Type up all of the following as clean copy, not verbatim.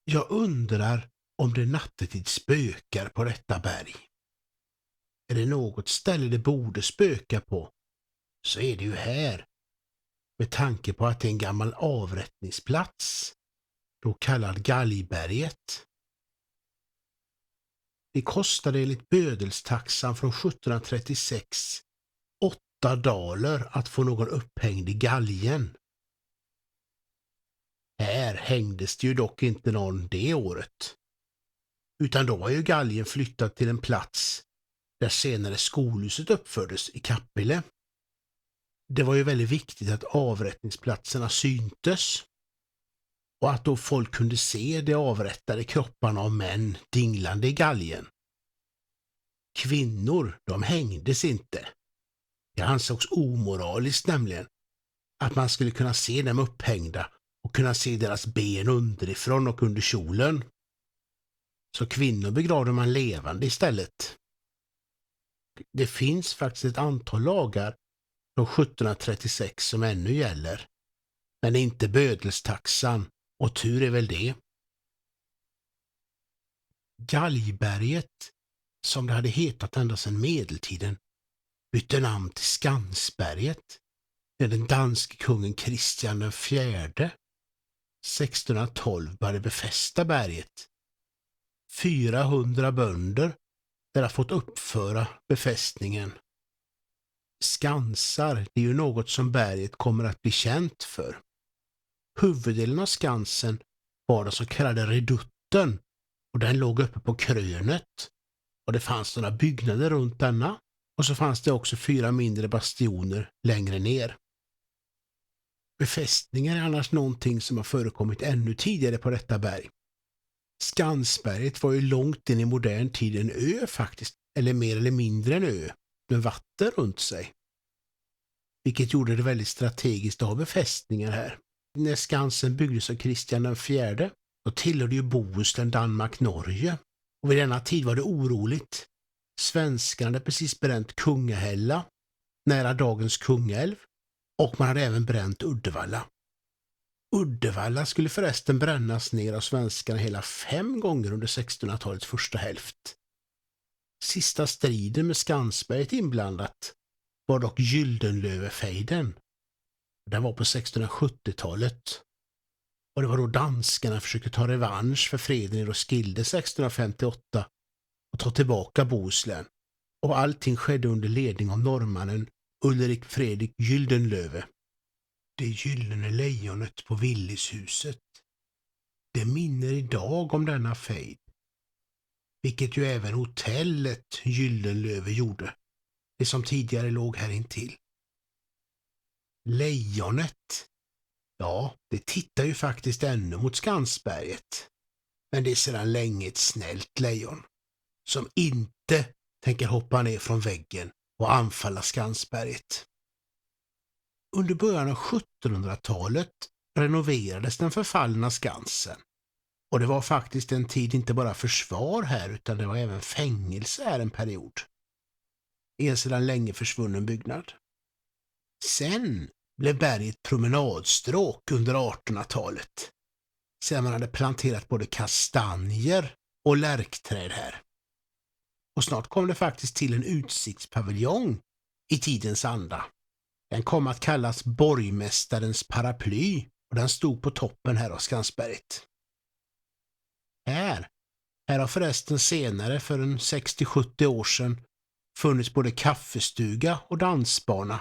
Jag undrar om det nattetid spökar på detta berg. Är det något ställe det borde spöka på, så är det ju här. Med tanke på att det är en gammal avrättningsplats, då kallad Galgberget. Det kostade enligt bödelstaxan från 1736 8 daler att få någon upphängd i galgen. Här hängdes det ju dock inte någon det året. Utan då var ju galgen flyttad till en plats där senare skolhuset uppfördes i Kappile. Det var ju väldigt viktigt att avrättningsplatserna syntes och att då folk kunde se de avrättade kropparna av män dinglande i galgen. Kvinnor, de hängdes inte. Det ansågs omoraliskt nämligen att man skulle kunna se dem upphängda och kunna se deras ben underifrån och under kjolen. Så kvinnor begravde man levande istället. Det finns faktiskt ett antal lagar från 1736 som ännu gäller. Men inte bödelstaxan, och tur är väl det. Galgberget, som det hade hetat ända sedan medeltiden, bytte namn till Skansberget när den danske kungen Kristian IV 1612 började befästa berget. 400 bönder där har fått uppföra befästningen. Skansar, det är ju något som berget kommer att bli känt för. Huvuddelen av skansen var den så kallade redutten och den låg uppe på krönet. Och det fanns några byggnader runt denna och så fanns det också 4 mindre bastioner längre ner. Befästningar är annars någonting som har förekommit ännu tidigare på detta berg. Skansberget var ju långt in i modern tid en ö faktiskt, eller mer eller mindre en ö, med vatten runt sig. Vilket gjorde det väldigt strategiskt att ha befästningar här. När Skansen byggdes av Kristian IV, då tillhörde ju Bohuslän, Danmark, Norge. Och vid denna tid var det oroligt. Svenskarna hade precis bränt Kungahälla, nära dagens Kungälv, och man hade även bränt Uddevalla. Uddevalla skulle förresten brännas ner av svenskarna hela 5 gånger under 1600-talets första hälft. Sista striden med Skansberget inblandat var dock Gyldenlövefejden. Den var på 1670-talet. Och det var då danskarna försökte ta revansch för freden i Roskilde 1658 och ta tillbaka Bohuslän. Och allting skedde under ledning av norrmannen Ulrik Fredrik Gyldenlöve. Det gyllene lejonet på Villishuset. Det minner idag om denna fejd. Vilket ju även hotellet Gyldenlöve gjorde. Det som tidigare låg här intill. Lejonet. Ja, det tittar ju faktiskt ännu mot Skansberget. Men det är sedan länge ett snällt lejon. Som inte tänker hoppa ner från väggen och anfalla Skansberget. Under början av 1700-talet renoverades den förfallna Skansen. Och det var faktiskt en tid inte bara försvar här utan det var även fängelse här en period. I en sedan länge försvunnen byggnad. Sen blev berget promenadstråk under 1800-talet. Sedan man hade planterat både kastanjer och lärkträd här. Och snart kom det faktiskt till en utsiktspaviljong i tidens anda. Den kom att kallas Borgmästarens paraply och den stod på toppen här av Skansberget. Här har förresten senare för en 60-70 år sedan funnits både kaffestuga och dansbana.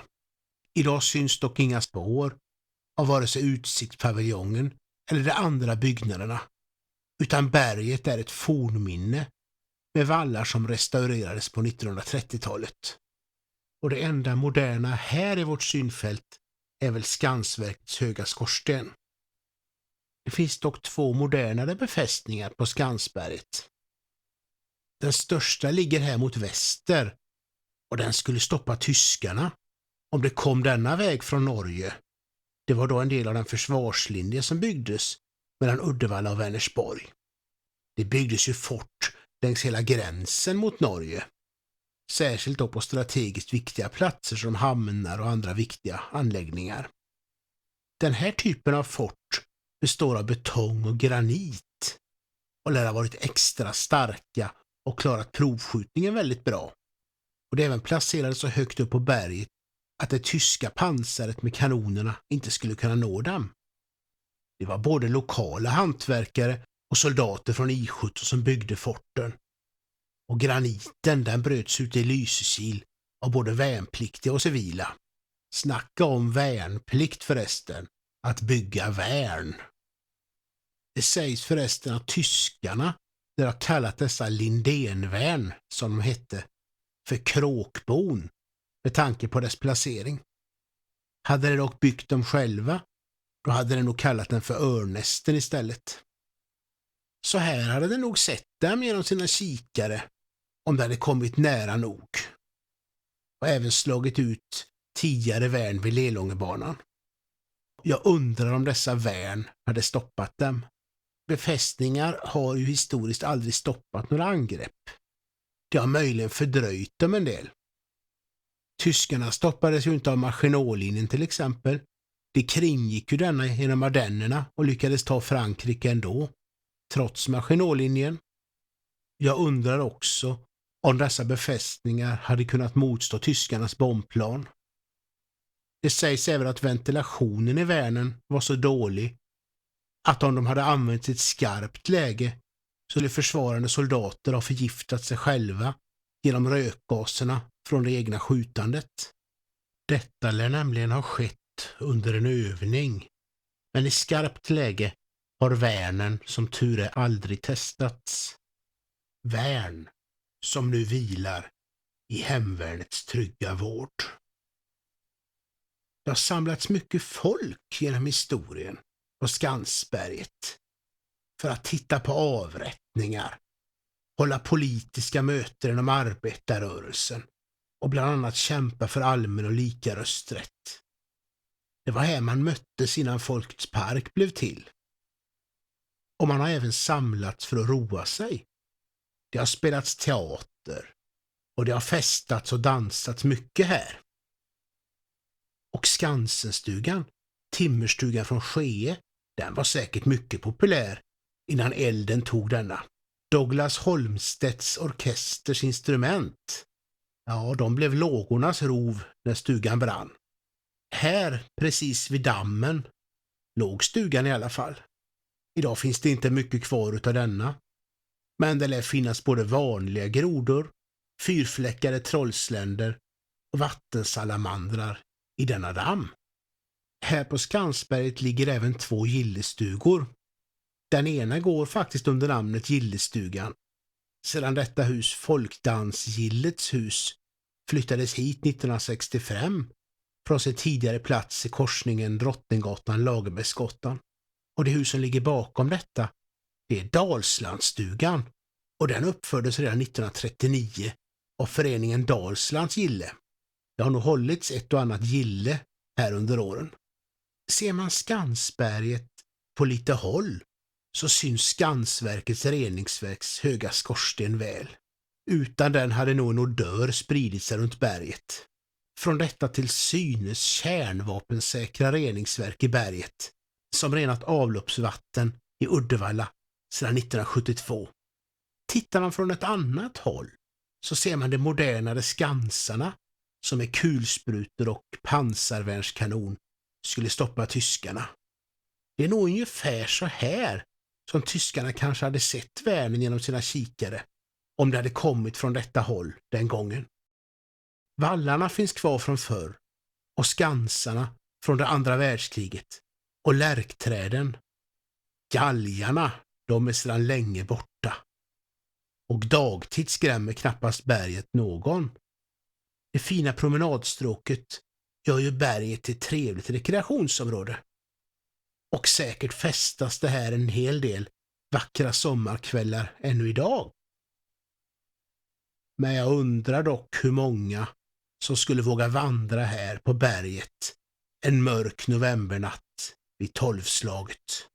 Idag syns dock inga spår av vare sig utsiktspaviljongen eller de andra byggnaderna, utan berget är ett fornminne med vallar som restaurerades på 1930-talet. Och det enda moderna här i vårt synfält är väl Skansverkets höga skorsten. Det finns dock 2 modernare befästningar på Skansberget. Den största ligger här mot väster och den skulle stoppa tyskarna om det kom denna väg från Norge. Det var då en del av den försvarslinje som byggdes mellan Uddevalla och Vänersborg. Det byggdes ju fort längs hela gränsen mot Norge. Särskilt då på strategiskt viktiga platser som hamnar och andra viktiga anläggningar. Den här typen av fort består av betong och granit och lär ha varit extra starka och klarat provskjutningen väldigt bra. Och det är även placerade så högt upp på berget att det tyska pansaret med kanonerna inte skulle kunna nå dem. Det var både lokala hantverkare och soldater från I-17 som byggde forten. Och graniten den bröts ut i Lysekil av både värnpliktiga och civila. Snacka om värnplikt förresten, att bygga värn. Det sägs förresten att tyskarna där har kallat dessa Lindénvärn, som de hette, för kråkbon med tanke på dess placering. Hade de dock byggt dem själva, då hade de nog kallat den för örnästen istället. Så här hade de nog sett dem genom sina kikare om de hade kommit nära nog. Och även slagit ut tidigare värn vid Lelångebanan. Jag undrar om dessa värn hade stoppat dem. Befästningar har ju historiskt aldrig stoppat några angrepp. Det har möjligen fördröjt dem en del. Tyskarna stoppades ju inte av Maginotlinjen till exempel. De kringgick ju denna genom Ardennerna och lyckades ta Frankrike ändå, trots Maginotlinjen. Jag undrar också om dessa befästningar hade kunnat motstå tyskarnas bombplan. Det sägs även att ventilationen i värnen var så dålig att om de hade använt ett skarpt läge så skulle försvarande soldater ha förgiftat sig själva genom rökgaserna från det egna skjutandet. Detta lär nämligen ha skett under en övning, men i skarpt läge har värnen som tur är aldrig testats. Värn som nu vilar i hemvärnets trygga vård. Det har samlats mycket folk genom historien på Skansberget för att titta på avrättningar, hålla politiska möten inom arbetarrörelsen och bland annat kämpa för allmän och lika rösträtt. Det var här man möttes innan Folkets park blev till. Och man har även samlats för att roa sig. Det har spelats teater och det har festats och dansats mycket här. Och Skansenstugan, timmerstugan från Skee, den var säkert mycket populär innan elden tog denna. Douglas Holmstedts orkesters instrument, ja, de blev lågornas rov när stugan brann. Här, precis vid dammen, låg stugan i alla fall. Idag finns det inte mycket kvar utav denna. Men det lär finnas både vanliga grodor, fyrfläckade trollsländer och vattensalamandrar i denna damm. Här på Skansberget ligger även 2 gillestugor. Den ena går faktiskt under namnet Gillestugan. Sedan detta hus, Folkdansgillets hus, flyttades hit 1965 från sin tidigare plats i korsningen Drottninggatan-Lagerbergsgatan. Och det hus som ligger bakom detta, det är Dalslandsstugan. Och den uppfördes redan 1939 av föreningen Dalslands gille. Det har nog hållits ett och annat gille här under åren. Ser man Skansberget på lite håll så syns Skansverkets reningsverks höga skorsten väl. Utan den hade nog en odör spridit sig runt berget. Från detta till synes kärnvapensäkra reningsverk i berget som renat avloppsvatten i Uddevalla sedan 1972. Tittar man från ett annat håll så ser man de modernare skansarna som med kulsprutor och pansarvärnskanon skulle stoppa tyskarna. Det är nog ungefär så här som tyskarna kanske hade sett värnen genom sina kikare om det hade kommit från detta håll den gången. Vallarna finns kvar från förr och skansarna från det andra världskriget och lärkträden. Galgarna, de är sedan länge borta. Och dagtid skrämmer knappast berget någon. Det fina promenadstråket gör ju berget till ett trevligt rekreationsområde. Och säkert festas det här en hel del vackra sommarkvällar ännu idag. Men jag undrar dock hur många som skulle våga vandra här på berget en mörk novembernatt vid 12-slaget.